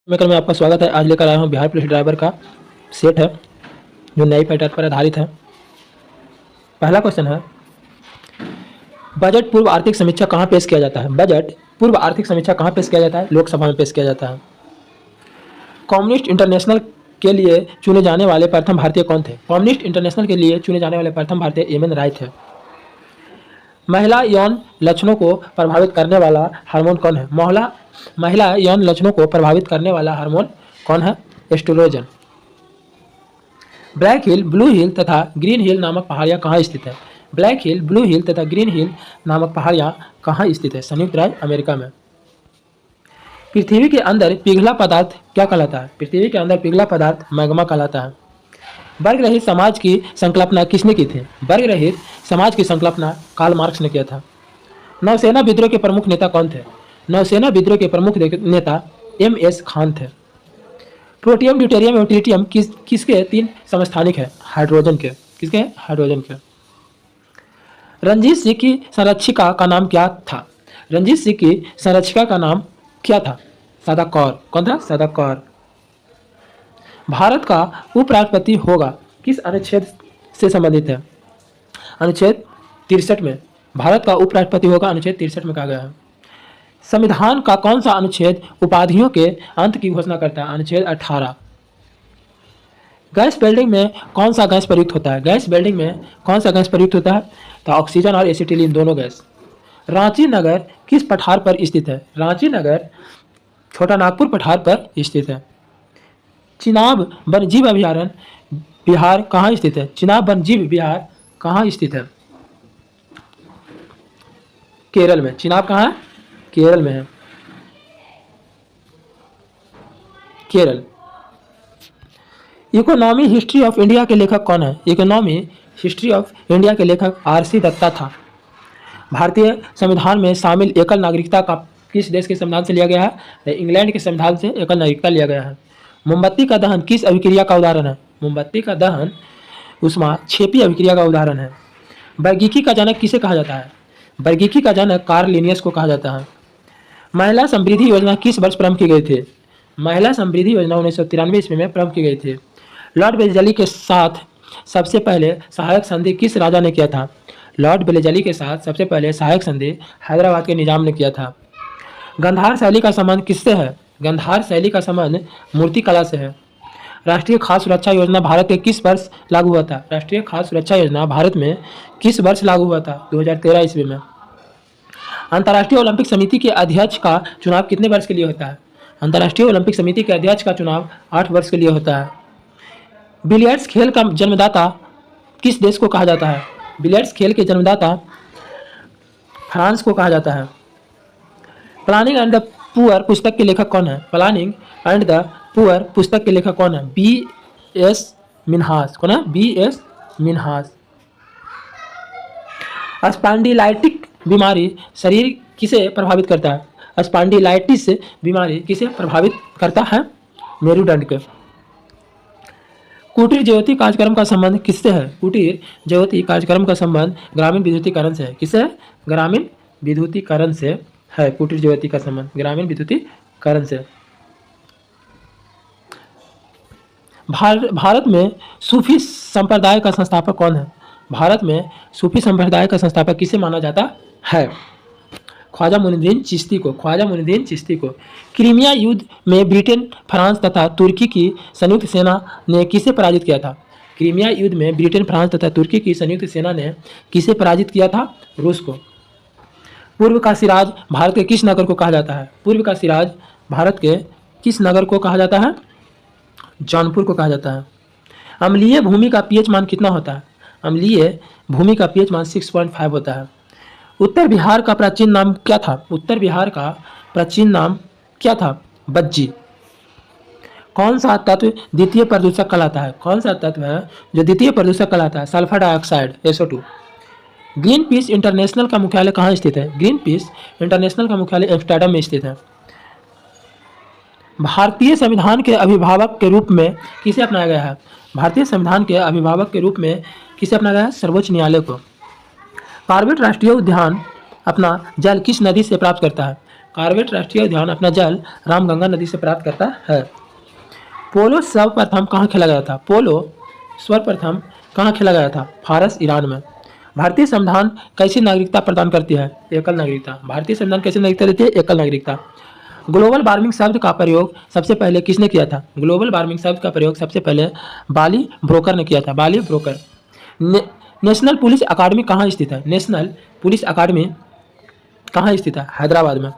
मैं आपका स्वागत है। आज लेकर आया हूँ बिहार पुलिस ड्राइवर का सेट है जो नई पैटर्न पर आधारित है। पहला क्वेश्चन है, बजट पूर्व आर्थिक समीक्षा कहाँ पेश किया जाता है? बजट पूर्व आर्थिक समीक्षा कहाँ पेश किया जाता है? लोकसभा में पेश किया जाता है। कम्युनिस्ट इंटरनेशनल के लिए चुने जाने वाले प्रथम भारतीय कौन थे? कम्युनिस्ट इंटरनेशनल के लिए चुने जाने वाले प्रथम भारतीय एम एन राय थे। महिला यौन लक्षणों को प्रभावित करने वाला हार्मोन कौन है? महिला यौन लक्षणों को प्रभावित करने वाला हार्मोन कौन है? एस्ट्रोजन। ब्लैक हिल, ब्लू हिल तथा ग्रीन हिल नामक पहाड़ियाँ कहाँ स्थित है? ब्लैक हिल, ब्लू हिल तथा ग्रीन हिल नामक पहाड़ियाँ कहाँ स्थित है? संयुक्त राज्य अमेरिका में। पृथ्वी के अंदर पिघला पदार्थ क्या कहलाता है? पृथ्वी के अंदर पिघला पदार्थ मैग्मा कहलाता है। वर्ग रहित समाज की संकल्पना किसने की थी? वर्ग रहित समाज की संकल्पना कार्ल मार्क्स ने किया था। नौसेना विद्रोह के प्रमुख नेता कौन थे? नौसेना विद्रोह के प्रमुख नेता एम.एस. खान थे। प्रोटियम, ड्यूटेरियम एवं ट्रिटियम किसके तीन समस्थानिक है? हाइड्रोजन के। किसके? हाइड्रोजन के। रंजीत सिंह की संरक्षिका का नाम क्या था? रंजीत सिंह की संरक्षिका का नाम क्या था? सदा कौर। कौन था? सदा कौर। भारत का उपराष्ट्रपति होगा किस अनुच्छेद से संबंधित है? अनुच्छेद 63 में। भारत का उपराष्ट्रपति होगा अनुच्छेद 63 में कहा गया है। संविधान का कौन सा अनुच्छेद उपाधियों के अंत की घोषणा करता है? अनुच्छेद 18। गैस वेल्डिंग में कौन सा गैस प्रयुक्त होता है? गैस वेल्डिंग में कौन सा गैस प्रयुक्त होता है? तो ऑक्सीजन और एसिटिलीन दोनों गैस। रांची नगर किस पठार पर स्थित है? रांची नगर छोटा नागपुर पठार पर स्थित है। चिनाब वन्यजीव अभयारण्य बिहार कहाँ स्थित है? चिनाब वन्यजीव बिहार कहाँ स्थित है? केरल में। चिनाब कहाँ है? केरल में है। Kerala. Economy history of India के लेखक कौन है? इकोनॉमी हिस्ट्री ऑफ इंडिया के लेखक आर.सी. दत्ता था। भारतीय संविधान में शामिल एकल नागरिकता का किस देश के संविधान से लिया गया है? इंग्लैंड के संविधान से एकल नागरिकता लिया गया है। मोमबत्ती का दहन किस अभिक्रिया का उदाहरण है? मोमबत्ती का दहन ऊष्माक्षेपी अभिक्रिया का उदाहरण है। वर्गीकी का जनक किसे कहा जाता है? वर्गीकी का जनक कार्ल लिनियस को कहा जाता है। महिला समृद्धि योजना किस वर्ष प्रारंभ की गई थी? महिला समृद्धि योजना 1993 ईस्वी में प्रारंभ की गई थी। लॉर्ड वेलेस्ली के साथ सबसे पहले सहायक संधि किस राजा ने किया था? लॉर्ड वेलेस्ली के साथ सबसे पहले सहायक संधि हैदराबाद के निजाम ने किया था। गंधार शैली का संबंध किससे है? गंधार शैली का संबंध मूर्ति कला से है। राष्ट्रीय खाद्य सुरक्षा योजना भारत के किस वर्ष लागू हुआ था? राष्ट्रीय खाद्य सुरक्षा योजना भारत में किस वर्ष लागू हुआ था? 2013 ईस्वी में। अंतर्राष्ट्रीय ओलंपिक समिति के अध्यक्ष का चुनाव कितने वर्ष के लिए होता है? अंतर्राष्ट्रीय ओलंपिक समिति के अध्यक्ष का चुनाव 8 वर्ष के लिए होता है। बिलियर्ड्स खेल का जन्मदाता किस देश को कहा जाता है? बिलियर्ड्स खेल के जन्मदाता फ्रांस को कहा जाता है। प्लानिंग एंड द पुअर पुस्तक के लेखक कौन है? प्लानिंग एंड द पुअर पुस्तक के लेखक कौन है? बी.एस. मिन्हास। कौन है? बी.एस. मिन्हास। स्पॉन्डिलाइटिक बीमारी शरीर किसे प्रभावित करता है? स्पॉन्डिलाइटिस बीमारी किसे प्रभावित करता है? मेरुदंड के। कुटीर ज्योति कार्यक्रम का संबंध किससे है? कुटीर ज्योति कार्यक्रम का संबंध ग्रामीण विद्युतीकरण से है। किससे है? ग्रामीण विद्युतीकरण से है कुटीर ज्योति का संबंध ग्रामीण विद्युतीकरण से। भारत में सूफी संप्रदाय का संस्थापक कौन है? भारत में सूफी संप्रदाय का संस्थापक किसे माना जाता है? ख्वाजा मुइनुद्दीन चिश्ती को। ख्वाजा मुइनुद्दीन चिश्ती को। क्रीमिया युद्ध में ब्रिटेन, फ्रांस तथा तुर्की की संयुक्त सेना ने किसे पराजित किया था? क्रीमिया युद्ध में ब्रिटेन, फ्रांस तथा तुर्की की संयुक्त सेना ने किसे पराजित किया था? रूस को। पूर्व का सिराज भारत के किस नगर को कहा जाता है? पूर्व का सिराज भारत के किस नगर को कहा जाता है? जौनपुर को कहा जाता है। अम्लीय भूमि का पीएच मान कितना होता है? अम्लीय भूमि का पीएच मान 6.5 होता है। उत्तर बिहार का प्राचीन नाम क्या था? उत्तर बिहार का प्राचीन नाम क्या था? बज्जी। कौन सा तत्व द्वितीय प्रदूषक कहलाता है? कौन सा तत्व है जो द्वितीय प्रदूषक कहलाता है? Sulphur dioxide, SO2। Green peas international का मुख्यालय कहाँ स्थित है? ग्रीन पीस इंटरनेशनल का मुख्यालय एम्स्टर्डम में स्थित है। भारतीय संविधान के अभिभावक के रूप में किसे अपनाया गया है? भारतीय संविधान के अभिभावक के रूप में किसे अपनाया गया है? सर्वोच्च न्यायालय को। कॉर्बेट राष्ट्रीय उद्यान अपना जल किस नदी से प्राप्त करता है? कॉर्बेट राष्ट्रीय उद्यान अपना जल रामगंगा नदी से प्राप्त करता है। पोलो सर्वप्रथम कहाँ खेला गया था? पोलो सर्वप्रथम कहाँ खेला गया था? फारस, ईरान में। भारतीय संविधान कैसी नागरिकता प्रदान करती है? एकल नागरिकता। भारतीय संविधान कैसी नागरिकता देती है? एकल नागरिकता। ग्लोबल वार्मिंग शब्द का प्रयोग सबसे पहले किसने किया था? ग्लोबल वार्मिंग शब्द का प्रयोग सबसे पहले बाली ब्रोकर ने किया था। बाली ब्रोकर। नेशनल पुलिस अकादमी कहाँ स्थित है? नेशनल पुलिस अकादमी कहाँ स्थित है? हैदराबाद में।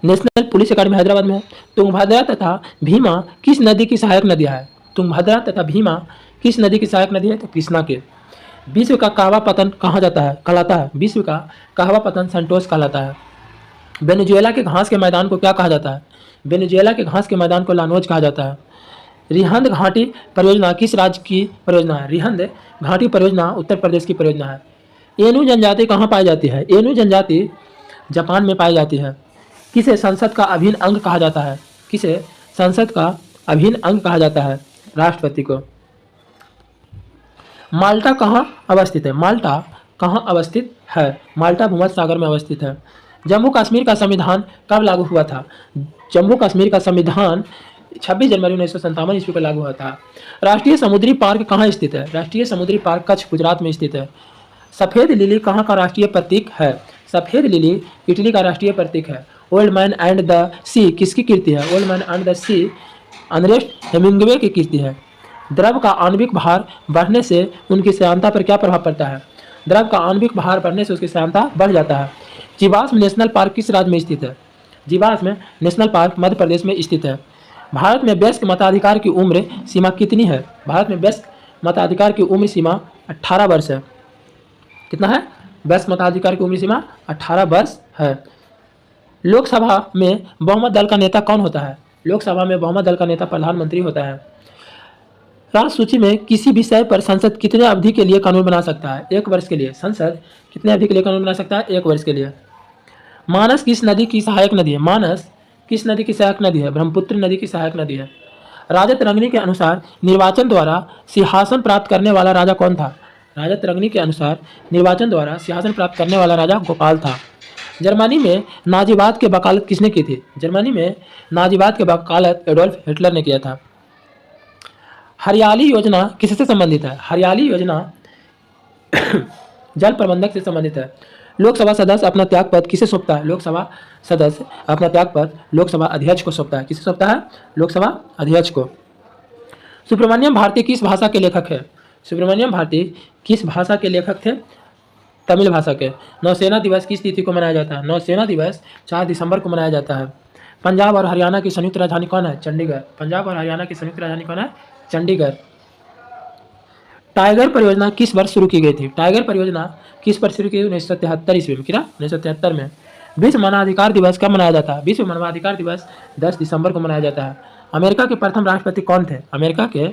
नेशनल पुलिस अकादमी हैदराबाद में है। तुंगभद्रा तथा भीमा किस नदी की सहायक नदियाँ है? तुंगभद्रा तथा भीमा किस नदी की सहायक नदी है? तो कृष्णा के। विश्व का कहवा पतन कहाँ जाता है कहलाता है? विश्व का कहवा पतन संतोष कहलाता है। वेनेजुएला के घास के मैदान को क्या कहा जाता है? वेनेजुएला के घास के मैदान को लानोज कहा जाता है। रिहंद घाटी परियोजना किस राज्य की परियोजना है? रिहंद घाटी परियोजना उत्तर प्रदेश की परियोजना है। एनु जनजाति कहाँ पाई जाती है? एनु जनजाति जापान में पाई जाती है। किसे संसद का अभिन्न अंग कहा जाता है? किसे संसद का अभिन्न अंग कहा जाता है? राष्ट्रपति को। माल्टा कहाँ अवस्थित है? माल्टा कहाँ अवस्थित है? माल्टा भूमध्य सागर में अवस्थित है। जम्मू कश्मीर का संविधान कब लागू हुआ था? जम्मू कश्मीर का संविधान 26 जनवरी 1957 ईस्वी को लागू हुआ था। राष्ट्रीय समुद्री पार्क कहाँ स्थित है? राष्ट्रीय समुद्री पार्क कच्छ, गुजरात में स्थित है। सफ़ेद लिली कहाँ का राष्ट्रीय प्रतीक है? सफ़ेद लिली इटली का राष्ट्रीय प्रतीक है। Old man and the sea किसकी कृति है? Old man and the sea Ernest Hemingway की कृति है। द्रव का आणविक भार बढ़ने से उनकी श्यानता पर क्या प्रभाव पड़ता है? द्रव का आणविक भार बढ़ने से उसकी श्यानता बढ़ जाता है। जीवाश्म नेशनल पार्क किस राज्य में स्थित है? जीवाश्म नेशनल पार्क मध्य प्रदेश में स्थित है। भारत में वयस्क मताधिकार की उम्र सीमा कितनी है? भारत में वयस्क मताधिकार की उम्र सीमा 18 वर्ष है। कितना है? वयस्क मताधिकार की उम्र सीमा 18 वर्ष है। लोकसभा में बहुमत दल का नेता कौन होता है? लोकसभा में बहुमत दल का नेता प्रधानमंत्री होता है। राष्ट्र सूची में किसी विषय पर संसद कितने अवधि के लिए कानून बना सकता है? 1 वर्ष के लिए। संसद कितने अवधि के लिए कानून बना सकता है? 1 वर्ष के लिए। मानस किस नदी की सहायक नदी है? मानस किस नदी की सहायक नदी है? ब्रह्मपुत्र नदी की सहायक नदी है। राजा तरंगिणी के अनुसार निर्वाचन द्वारा सिंहासन प्राप्त करने वाला राजा कौन था? राजा तरंगिणी के अनुसार निर्वाचन द्वारा सिंहासन प्राप्त करने वाला राजा गोपाल था। जर्मनी में नाजीवाद की वकालत किसने की थी? जर्मनी में नाजीवाद की वकालत एडोल्फ हिटलर ने किया था। हरियाली योजना किससे संबंधित है? हरियाली योजना जल प्रबंधक से संबंधित है। लोकसभा सदस्य अपना त्याग पद किसे सौंपता है? लोकसभा सदस्य अपना त्याग पद लोकसभा अध्यक्ष को सौंपता है। किसे सौंपता है? लोकसभा अध्यक्ष को। सुब्रमण्यम भारती किस भाषा के लेखक है? सुब्रमण्यम भारती किस भाषा के लेखक थे? तमिल भाषा के। नौसेना दिवस किस तिथि को मनाया जाता है? नौसेना दिवस 4 दिसंबर को मनाया जाता है। पंजाब और हरियाणा की संयुक्त राजधानी कौन है? चंडीगढ़। पंजाब और हरियाणा की संयुक्त राजधानी कौन है? चंडीगढ़। टाइगर परियोजना किस वर्ष शुरू की गई थी? टाइगर परियोजना किस वर्ष शुरू की गई? 1973 ईस्वी में। कितना? 1973 में। विश्व मानवाधिकार दिवस कब मनाया जाता है? विश्व मानवाधिकार दिवस 10 दिसंबर को मनाया जाता है। अमेरिका के प्रथम राष्ट्रपति कौन थे? अमेरिका के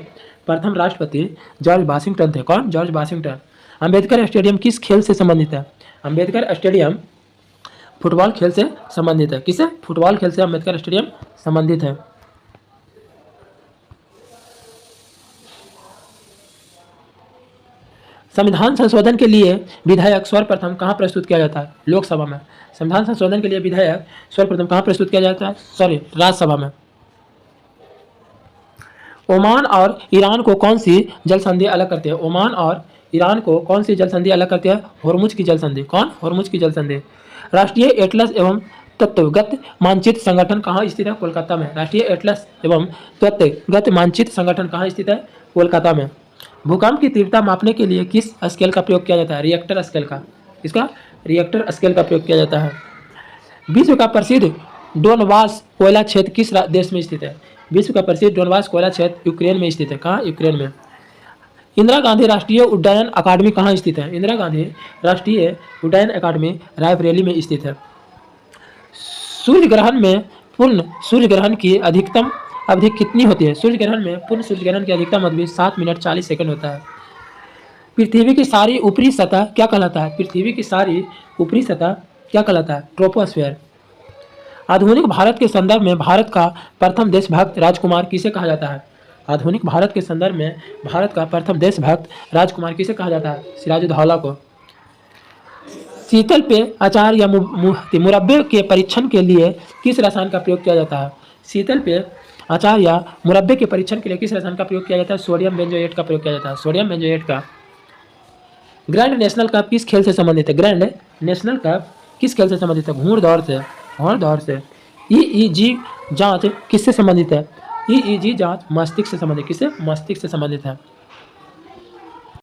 प्रथम राष्ट्रपति जॉर्ज वाशिंगटन थे। कौन? George Washington. अम्बेडकर स्टेडियम किस खेल से संबंधित है? अम्बेडकर स्टेडियम फुटबॉल खेल से संबंधित है। किससे? फुटबॉल खेल से अम्बेडकर स्टेडियम संबंधित है। संविधान संशोधन के लिए विधेयक सर्वप्रथम कहाँ प्रस्तुत किया जाता है? लोकसभा में। संविधान संशोधन के लिए विधेयक सर्वप्रथम कहाँ प्रस्तुत किया जाता है? राज्यसभा में। ओमान और ईरान को कौन सी जल संधि अलग करती है? ओमान और ईरान को कौन सी जल संधि अलग करती है? होर्मुज की जल संधि। कौन? होर्मुज की जल संधि। राष्ट्रीय एटलस एवं तत्वगत मानचित्र संगठन कहाँ स्थित है? कोलकाता में। राष्ट्रीय एटलस एवं तत्वगत मानचित्र संगठन कहाँ स्थित है? कोलकाता में। भूकंप की तीव्रता मापने के लिए किस स्केल का प्रयोग किया जाता है? रिएक्टर स्केल का। इसका रिएक्टर स्केल का प्रयोग किया जाता है। विश्व का प्रसिद्ध डोनबास कोयला क्षेत्र किस देश में स्थित है? विश्व का प्रसिद्ध डोनबास कोयला क्षेत्र यूक्रेन में स्थित है। कहाँ? यूक्रेन में। इंदिरा गांधी राष्ट्रीय उड्डयन अकादमी कहाँ स्थित है? इंदिरा गांधी राष्ट्रीय उड्डयन अकादमी रायबरेली में स्थित है। सूर्य ग्रहण में पूर्ण सूर्य ग्रहण की अधिकतम अवधि कितनी होती है? सूर्य ग्रहण में पूर्ण सूर्य ग्रहण की अधिकतम अवधि 7 मिनट 40 सेकंड होता है। पृथ्वी की सारी ऊपरी सतह क्या कहलाता है? पृथ्वी की सारी ऊपरी सतह क्या कहलाता है? ट्रोपोस्फीयर। आधुनिक भारत के संदर्भ में भारत का प्रथम देशभक्त राजकुमार किसे कहा जाता है? आधुनिक भारत के संदर्भ में भारत का प्रथम देशभक्त राजकुमार किसे कहा जाता है? सिराजुद्दौला को। शीतल पेय अचार या मुरब्बे के परीक्षण के लिए किस रसायन का प्रयोग किया जाता है? शीतल पेय अचार या मुरब्बे के परीक्षण के लिए किस रसायन का प्रयोग किया जाता है? सोडियम बेंजोएट का प्रयोग किया जाता है। सोडियम बेंजोएट का। ग्रैंड नेशनल कप किस खेल से संबंधित है? ग्रैंड नेशनल कप किस खेल से संबंधित है? घुड़दौड़ से। घुड़दौड़ से। ईईजी जांच किससे संबंधित है? ईईजी जांच मस्तिष्क से संबंधित। किससे? मस्तिष्क से संबंधित है।